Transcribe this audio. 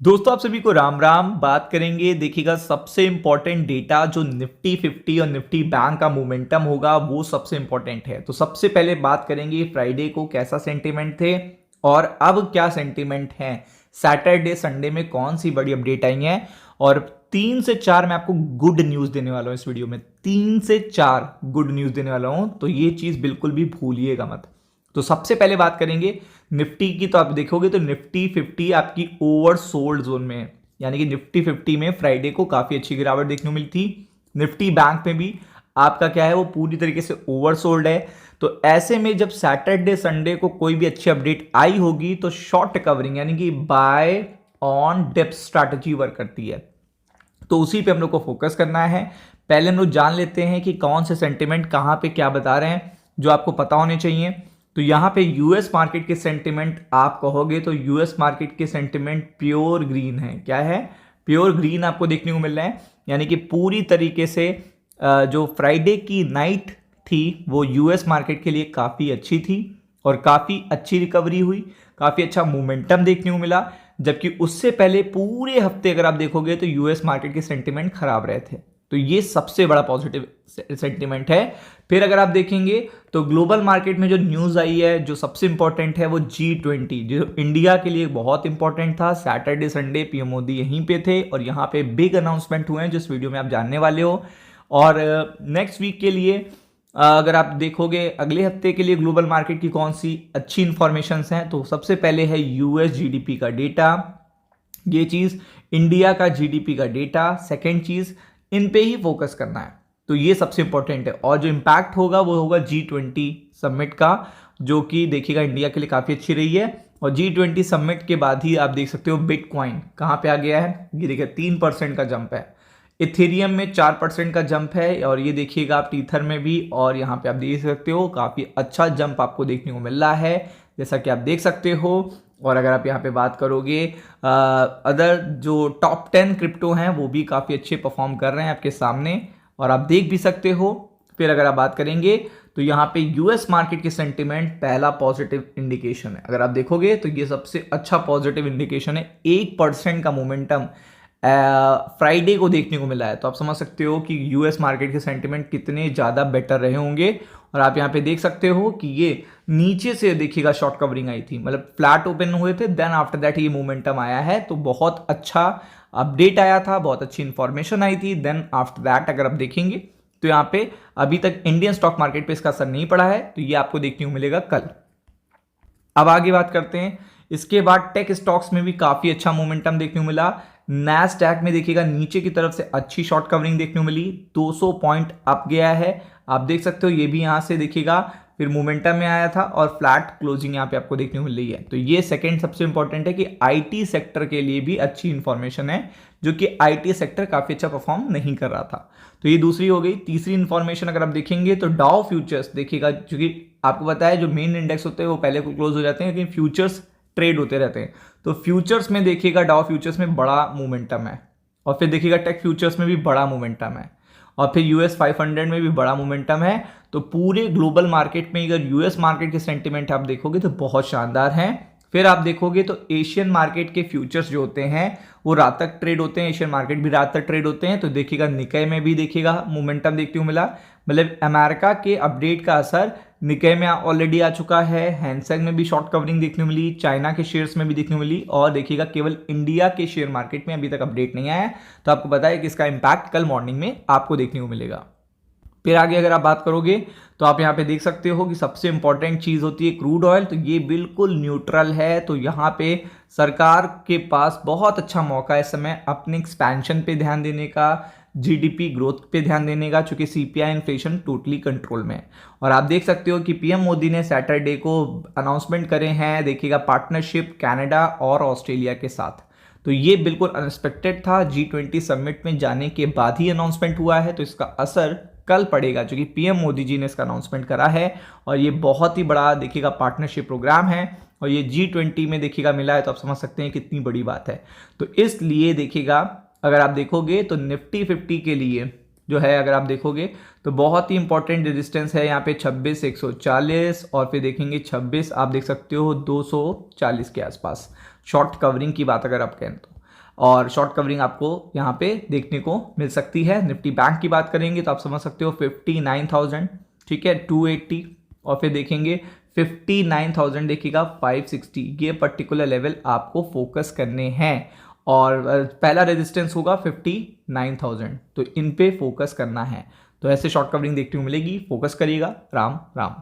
दोस्तों आप सभी को राम राम। बात करेंगे, देखिएगा सबसे इंपॉर्टेंट डेटा जो निफ्टी 50 और निफ्टी बैंक का मोमेंटम होगा वो सबसे इंपॉर्टेंट है। तो सबसे पहले बात करेंगे फ्राइडे को कैसा सेंटीमेंट थे और अब क्या सेंटीमेंट है, सैटरडे संडे में कौन सी बड़ी अपडेट आई है। और 3 से 4 मैं आपको गुड न्यूज देने वाला हूं इस वीडियो में, 3 से 4 गुड न्यूज देने वाला हूं, तो ये चीज बिल्कुल भी भूलिएगा मत। तो सबसे पहले बात करेंगे निफ्टी की। तो आप देखोगे तो निफ्टी 50 आपकी ओवर सोल्ड जोन में है, यानी कि निफ्टी 50 में फ्राइडे को काफी अच्छी गिरावट देखने को मिलती। निफ्टी बैंक में भी आपका क्या है, वो पूरी तरीके से ओवर सोल्ड है। तो ऐसे में जब सैटरडे संडे को कोई भी अच्छी अपडेट आई होगी तो शॉर्ट कवरिंग यानी कि buy on dip strategy work करती है। तो उसी पे हम लोग को फोकस करना है। पहले हम लोग जान लेते हैं कि कौन से सेंटिमेंट कहां पे क्या बता रहे हैं जो आपको पता होने चाहिए। तो यहां पे यूएस मार्केट के सेंटिमेंट आप कहोगे तो यूएस मार्केट के सेंटिमेंट प्योर ग्रीन है। क्या है? प्योर ग्रीन आपको देखने को मिल रहा है, यानी कि पूरी तरीके से जो फ्राइडे की नाइट थी वो यूएस मार्केट के लिए काफ़ी अच्छी थी और काफ़ी अच्छी रिकवरी हुई, काफ़ी अच्छा मोमेंटम देखने को मिला। जबकि उससे पहले पूरे हफ्ते अगर आप देखोगे तो यूएस मार्केट के सेंटिमेंट खराब रहे थे। तो ये सबसे बड़ा पॉजिटिव सेंटिमेंट है। फिर अगर आप देखेंगे तो ग्लोबल मार्केट में जो न्यूज़ आई है जो सबसे इंपॉर्टेंट है वो G20, जो इंडिया के लिए बहुत इंपॉर्टेंट था। सैटरडे संडे पीएम मोदी यहीं पे थे और यहाँ पे बिग अनाउंसमेंट हुए हैं जो इस वीडियो में आप जानने वाले हो। और नेक्स्ट वीक के लिए अगर आप देखोगे अगले हफ्ते के लिए ग्लोबल मार्केट की कौन सी अच्छी इंफॉर्मेशन हैं, तो सबसे पहले है यूएस जीडीपी का डेटा, ये चीज इंडिया का जीडीपी का डेटा, सेकेंड चीज इन पे ही फोकस करना है। तो ये सबसे इंपॉर्टेंट है। और जो इंपैक्ट होगा वो होगा G20 समिट का, जो कि देखिएगा इंडिया के लिए काफी अच्छी रही है। और G20 समिट के बाद ही आप देख सकते हो बिटकॉइन कहां पे आ गया है, ये देखिए 3% का जंप है। इथेरियम में 4% का जंप है और ये देखिएगा आप टीथर में भी, और यहाँ पे आप देख सकते हो काफी अच्छा जंप आपको देखने को मिल रहा है जैसा कि आप देख सकते हो। और अगर आप यहाँ पे बात करोगे अदर जो टॉप 10 क्रिप्टो हैं वो भी काफ़ी अच्छे परफॉर्म कर रहे हैं आपके सामने और आप देख भी सकते हो। फिर अगर आप बात करेंगे तो यहाँ पे यूएस मार्केट की सेंटिमेंट पहला पॉजिटिव इंडिकेशन है। अगर आप देखोगे तो ये सबसे अच्छा पॉजिटिव इंडिकेशन है। 1% का मोमेंटम फ्राइडे को देखने को मिला है। तो आप समझ सकते हो कि यूएस मार्केट के सेंटिमेंट कितने ज़्यादा बेटर रहे होंगे। और आप यहाँ पे देख सकते हो कि ये नीचे से देखिएगा शॉर्ट कवरिंग आई थी, मतलब फ्लैट ओपन हुए थे, देन आफ्टर दैट ये मोमेंटम आया है। तो बहुत अच्छा अपडेट आया था, बहुत अच्छी इंफॉर्मेशन आई थी। देन आफ्टर दैट अगर आप देखेंगे तो यहाँ पे अभी तक इंडियन स्टॉक मार्केट पे इसका असर नहीं पड़ा है, तो ये आपको देखने को मिलेगा कल। अब आगे बात करते हैं। इसके बाद टेक स्टॉक्स में भी काफी अच्छा मोमेंटम देखने को मिला। नैस्डैक में देखिएगा नीचे की तरफ से अच्छी शॉर्ट कवरिंग देखने को मिली, 200 पॉइंट अप गया है। आप देख सकते हो ये भी यहां से देखिएगा फिर मोमेंटम में आया था और फ्लैट क्लोजिंग यहां पे आपको देखने को मिल रही है। तो ये सेकंड सबसे इंपॉर्टेंट है कि आईटी सेक्टर के लिए भी अच्छी इंफॉर्मेशन है, जो कि आईटी सेक्टर काफी अच्छा परफॉर्म नहीं कर रहा था। तो ये दूसरी हो गई। तीसरी इंफॉर्मेशन अगर आप देखेंगे तो डाउ फ्यूचर्स देखिएगा, क्योंकि आपको पता है जो मेन इंडेक्स होते हैं वो पहले को क्लोज हो जाते हैं लेकिन फ्यूचर्स ट्रेड होते रहते हैं। तो फ्यूचर्स में देखिएगा डाउ फ्यूचर्स में बड़ा मोमेंटम है और फिर देखिएगा टेक फ्यूचर्स में भी बड़ा मोमेंटम है और फिर यूएस 500 में भी बड़ा मोमेंटम है। तो पूरे ग्लोबल मार्केट में अगर यूएस मार्केट के सेंटिमेंट आप देखोगे तो बहुत शानदार हैं। फिर आप देखोगे तो एशियन मार्केट के फ्यूचर्स जो होते हैं वो रात तक ट्रेड होते हैं, एशियन मार्केट भी रात तक ट्रेड होते हैं। तो देखिएगा निकाय में भी देखिएगा मोमेंटम देखने को मिला, मतलब अमेरिका के अपडेट का असर निकाय में ऑलरेडी आ चुका है। हैंसेग में भी शॉर्ट कवरिंग देखने को मिली, चाइना के शेयर्स में भी देखने को मिली और देखिएगा केवल इंडिया के शेयर मार्केट में अभी तक अपडेट नहीं आया है। तो आपको पता है कि इसका इंपैक्ट कल मॉर्निंग में आपको देखने को मिलेगा। फिर आगे अगर आप बात करोगे तो आप यहाँ पे देख सकते हो कि सबसे इंपॉर्टेंट चीज होती है क्रूड ऑयल। तो ये बिल्कुल न्यूट्रल है। तो यहाँ पे सरकार के पास बहुत अच्छा मौका है इस समय अपने एक्सपेंशन पे ध्यान देने का, जीडीपी ग्रोथ पे ध्यान देने का, चूंकि सीपीआई इन्फ्लेशन टोटली कंट्रोल में है। और आप देख सकते हो कि पीएम मोदी ने सैटरडे को अनाउंसमेंट करे हैं, देखिएगा पार्टनरशिप कनाडा और ऑस्ट्रेलिया के साथ। तो ये बिल्कुल अनएक्सपेक्टेड था, G20 समिट में जाने के बाद ही अनाउंसमेंट हुआ है। तो इसका असर कल पड़ेगा क्योंकि पीएम मोदी जी ने इसका अनाउंसमेंट करा है और ये बहुत ही बड़ा देखिएगा पार्टनरशिप प्रोग्राम है और ये G20 में देखिएगा मिला है। तो आप समझ सकते हैं कितनी बड़ी बात है। तो इसलिए देखिएगा अगर आप देखोगे तो निफ्टी 50 के लिए जो है अगर आप देखोगे तो बहुत ही इंपॉर्टेंट रेजिस्टेंस है यहाँ पे 26,140 और फिर देखेंगे 26 आप देख सकते हो 240 के आसपास शॉर्ट कवरिंग की बात अगर आप कहें तो। और शॉर्ट कवरिंग आपको यहाँ पे देखने को मिल सकती है। निफ्टी बैंक की बात करेंगे तो आप समझ सकते हो 59,000, ठीक है, 280, और फिर देखेंगे 59,000, देखिएगा 560, ये पर्टिकुलर लेवल आपको फोकस करने हैं। और पहला रेजिस्टेंस होगा 59,000, तो इन पे फोकस करना है। तो ऐसे शॉर्ट कवरिंग देखने को मिलेगी, फोकस करिएगा। राम राम।